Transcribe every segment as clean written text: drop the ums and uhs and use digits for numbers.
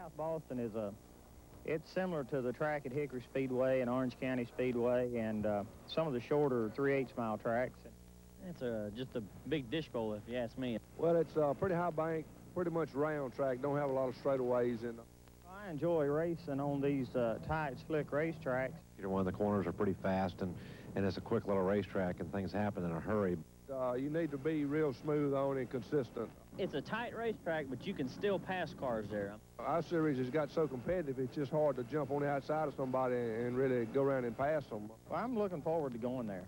South Boston it's similar to the track at Hickory Speedway and Orange County Speedway and some of the shorter 3/8 mile tracks. It's just a big dish bowl, if you ask me. Well, it's a pretty high bank, pretty much round track, don't have a lot of straightaways. And I enjoy racing on these tight, slick racetracks. One of the corners are pretty fast, and it's a quick little racetrack, and things happen in a hurry. You need to be real smooth on and consistent. It's a tight racetrack, but you can still pass cars there. Our series has got so competitive, it's just hard to jump on the outside of somebody and really go around and pass them. Well, I'm looking forward to going there.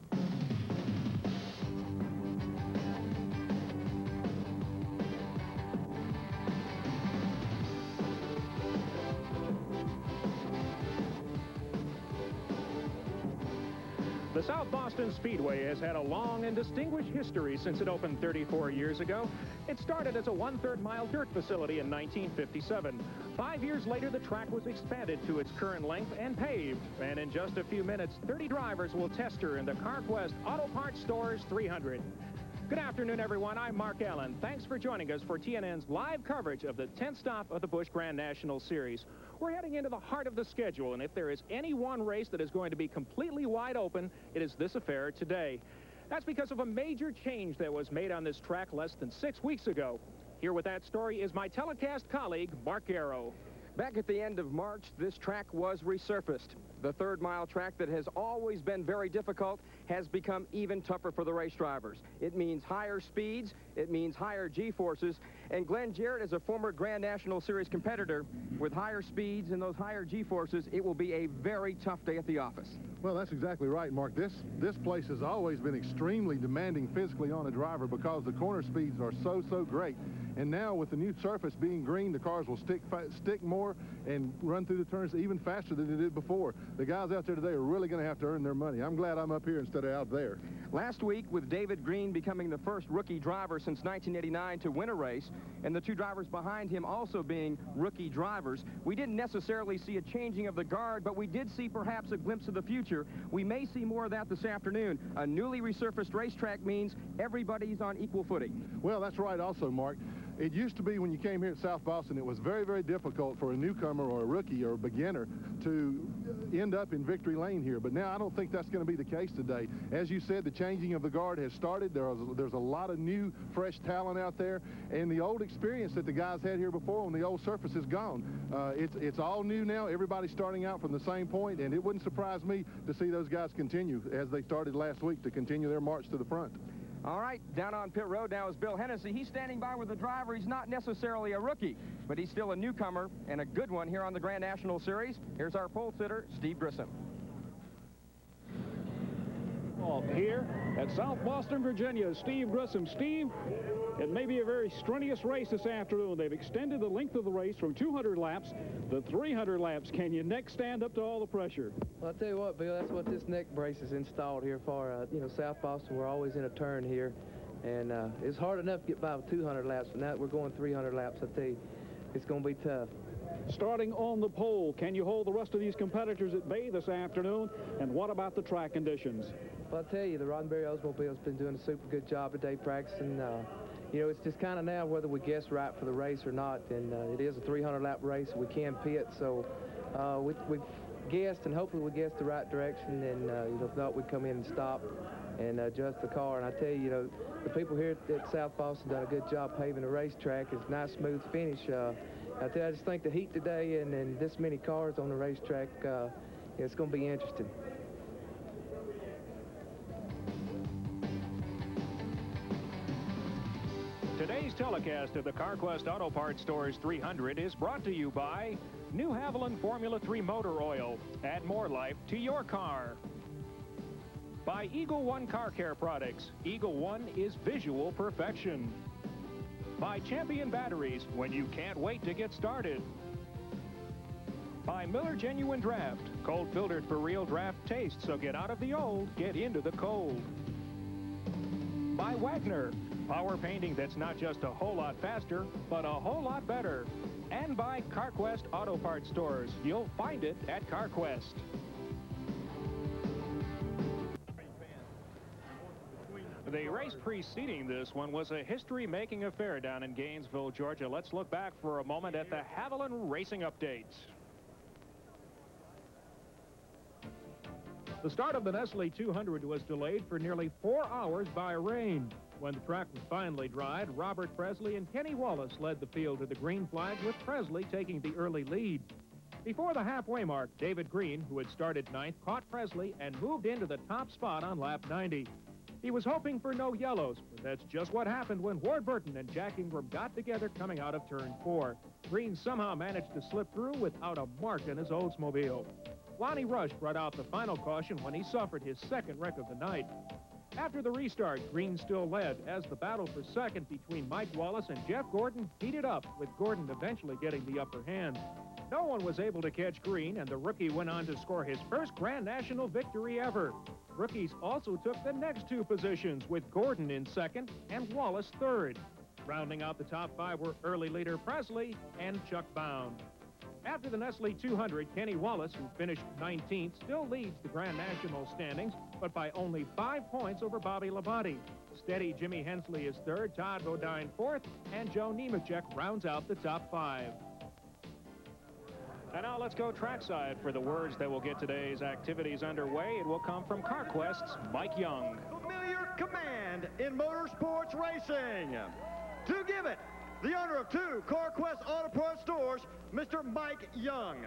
The South Boston Speedway has had a long and distinguished history since it opened 34 years ago. It started as a 1/3 mile dirt facility in 1957. 5 years later, the track was expanded to its current length and paved. And in just a few minutes, 30 drivers will test her in the Carquest Auto Parts Stores 300. Good afternoon, everyone. I'm Mark Allen. Thanks for joining us for TNN's live coverage of the 10th stop of the Busch Grand National Series. We're heading into the heart of the schedule, and if there is any one race that is going to be completely wide open, it is this affair today. That's because of a major change that was made on this track less than 6 weeks ago. Here with that story is my telecast colleague, Mark Garrow. Back at the end of March, this track was resurfaced. The 3rd mile track that has always been very difficult has become even tougher for the race drivers. It means higher speeds, it means higher G-forces, and Glenn Jarrett is a former Grand National Series competitor. With higher speeds and those higher G-forces, it will be a very tough day at the office. Well, that's exactly right, Mark. This place has always been extremely demanding physically on a driver because the corner speeds are so great. And now with the new surface being green, the cars will stick more and run through the turns even faster than they did before. The guys out there today are really going to have to earn their money. I'm glad I'm up here instead of out there. Last week, with David Green becoming the first rookie driver since 1989 to win a race, and the 2 drivers behind him also being rookie drivers, we didn't necessarily see a changing of the guard, but we did see perhaps a glimpse of the future. We may see more of that this afternoon. A newly resurfaced racetrack means everybody's on equal footing. Well, that's right also, Mark. It used to be when you came here at South Boston, it was very difficult for a newcomer or a rookie or a beginner to end up in victory lane here. But now I don't think that's going to be the case today. As you said, the changing of the guard has started. There's a lot of new, fresh talent out there. And the old experience that the guys had here before on the old surface is gone. It's all new now. Everybody's starting out from the same point, and it wouldn't surprise me to see those guys continue, as they started last week, to continue their march to the front. All right, down on pit road now is Bill Hennessy. He's standing by with the driver. He's not necessarily a rookie, but he's still a newcomer and a good one here on the Grand National Series. Here's our pole sitter, Steve Grissom. Here at South Boston, Virginia, Steve Grissom. Steve, it may be a very strenuous race this afternoon. They've extended the length of the race from 200 laps to 300 laps. Can your neck stand up to all the pressure? Well, I'll tell you what, Bill, that's what this neck brace is installed here for. South Boston, we're always in a turn here, and it's hard enough to get by with 200 laps, but now we're going 300 laps. I tell you, it's going to be tough. Starting on the pole, can you hold the rest of these competitors at bay this afternoon? And what about the track conditions? Well, I'll tell you, the Roddenberry Oldsmobile's been doing a super good job today practicing. It's just kind of now whether we guess right for the race or not. And it is a 300-lap race. We can pit, so we've guessed, and hopefully we guessed the right direction. And if not, we come in and stop and adjust the car. And I tell you, the people here at South Boston done a good job paving the racetrack. It's a nice, smooth finish. I just think the heat today and this many cars on the racetrack, it's going to be interesting. Today's telecast of the Carquest Auto Parts Stores 300 is brought to you by New Haviland Formula 3 Motor Oil. Add more life to your car. By Eagle One Car Care Products. Eagle One is visual perfection. By Champion Batteries, when you can't wait to get started. By Miller Genuine Draft, cold filtered for real draft taste, so get out of the old, get into the cold. By Wagner, power painting that's not just a whole lot faster, but a whole lot better. And by Carquest Auto Parts Stores. You'll find it at Carquest. The race preceding this one was a history-making affair down in Gainesville, Georgia. Let's look back for a moment at the Haviland Racing updates. The start of the Nestle 200 was delayed for nearly 4 hours by rain. When the track was finally dried, Robert Presley and Kenny Wallace led the field to the green flag, with Presley taking the early lead. Before the halfway mark, David Green, who had started ninth, caught Presley and moved into the top spot on lap 90. He was hoping for no yellows, but that's just what happened when Ward Burton and Jack Ingram got together coming out of turn 4. Green somehow managed to slip through without a mark in his Oldsmobile. Lonnie Rush brought out the final caution when he suffered his second wreck of the night. After the restart, Green still led as the battle for second between Mike Wallace and Jeff Gordon heated up, with Gordon eventually getting the upper hand. No one was able to catch Green, and the rookie went on to score his first Grand National victory ever. Rookies also took the next 2 positions, with Gordon in second and Wallace third. Rounding out the top 5 were early leader Presley and Chuck Bound. After the Nestle 200, Kenny Wallace, who finished 19th, still leads the Grand National standings, but by only 5 points over Bobby Labonte. Steady Jimmy Hensley is third, Todd Bodine fourth, and Joe Nemechek rounds out the top 5. And now let's go trackside for the words that will get today's activities underway. It will come from Carquest's Mike Young. Familiar command in motorsports racing. To give it, the owner of 2 Carquest Auto Parts Stores, Mr. Mike Young.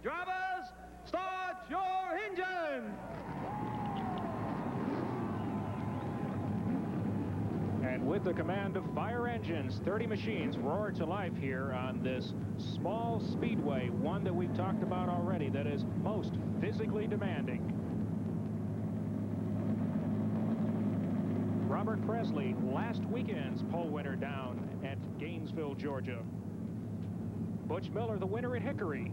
Drivers, start your engine! And with the command of fire engines, 30 machines roar to life here on this small speedway, one that we've talked about already that is most physically demanding. Robert Presley, last weekend's pole winner down at Gainesville, Georgia. Butch Miller, the winner at Hickory.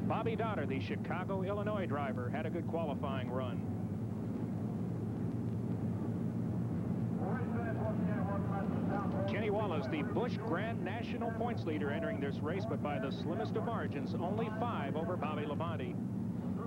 Bobby Dotter, the Chicago, Illinois driver, had a good qualifying run. Kenny Wallace, the Busch Grand National points leader, entering this race, but by the slimmest of margins, only 5 over Bobby Labonte.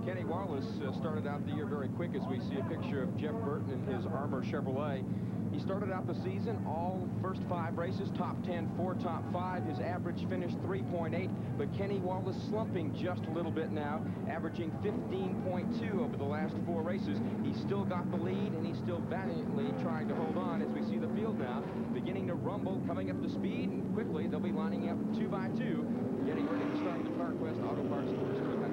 Kenny Wallace started out the year very quick, as we see a picture of Jeff Burton in his Armour Chevrolet. He started out the season, all first 5 races, top 10, 4 top 5. His average finished 3.8, but Kenny Wallace slumping just a little bit now, averaging 15.2 over the last 4 races. He's still got the lead, and he's still valiantly trying to hold on as we see the field now beginning to rumble, coming up to speed, and quickly they'll be lining up 2 by 2, getting ready to start the Carquest Auto Parts Stores 200.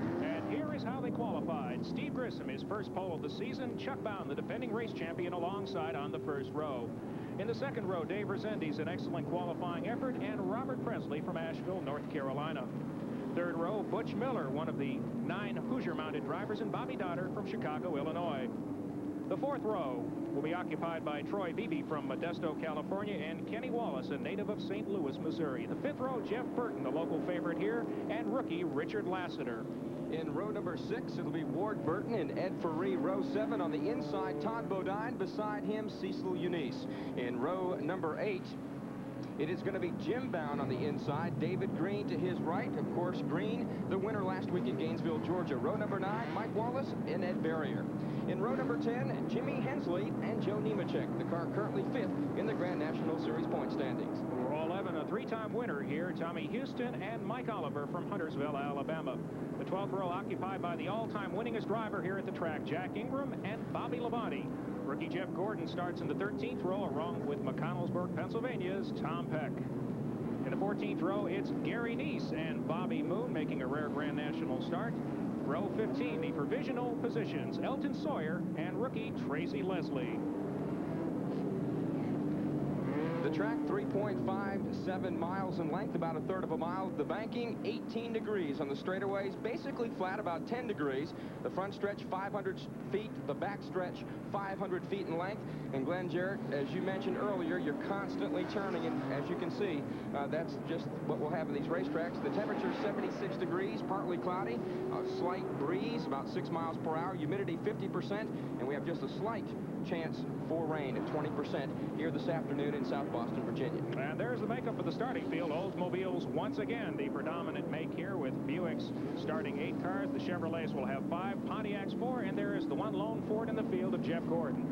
Here is how they qualified. Steve Grissom, his first pole of the season. Chuck Bound, the defending race champion, alongside on the first row. In the second row, Dave Rezendes, an excellent qualifying effort, and Robert Presley from Asheville, North Carolina. Third row, Butch Miller, one of the 9 Hoosier-mounted drivers, and Bobby Dotter from Chicago, Illinois. The fourth row will be occupied by Troy Beebe from Modesto, California, and Kenny Wallace, a native of St. Louis, Missouri. The fifth row, Jeff Burton, the local favorite here, and rookie Richard Lassiter. In row number 6, it'll be Ward Burton and Ed Ferree. Row 7 on the inside, Todd Bodine. Beside him, Cecil Eunice. In row number 8, it is going to be Jim Bound on the inside, David Green to his right. Of course, Green, the winner last week in Gainesville, Georgia. Row number 9, Mike Wallace and Ed Barrier. In row number 10, Jimmy Hensley and Joe Nemechek, the car currently 5th in the Grand National Series point standings. Row 11, a 3-time winner here, Tommy Houston and Mike Oliver from Huntersville, Alabama. The 12th row occupied by the all-time winningest driver here at the track, Jack Ingram and Bobby Labonte. Rookie Jeff Gordon starts in the 13th row, along with McConnellsburg, Pennsylvania's Tom Peck. In the 14th row, it's Gary Neese and Bobby Moon making a rare Grand National start. Row 15, the provisional positions, Elton Sawyer and rookie Tracy Leslie. The track, 3.57 miles in length, about 1/3 of a mile. The banking, 18 degrees on the straightaways, basically flat, about 10 degrees. The front stretch, 500 feet. The back stretch, 500 feet in length. And Glenn Jarrett, as you mentioned earlier, you're constantly turning, and as you can see, that's just what we'll have in these racetracks. The temperature, 76 degrees, partly cloudy, a slight breeze, about 6 miles per hour, humidity 50%, and we have just a slight chance for rain at 20% here this afternoon in South Boston, Virginia. And there's the makeup of the starting field. Oldsmobiles once again the predominant make here, with Buicks starting 8 cars. The Chevrolets will have 5, Pontiacs 4, and there is the one lone Ford in the field of Jeff Gordon.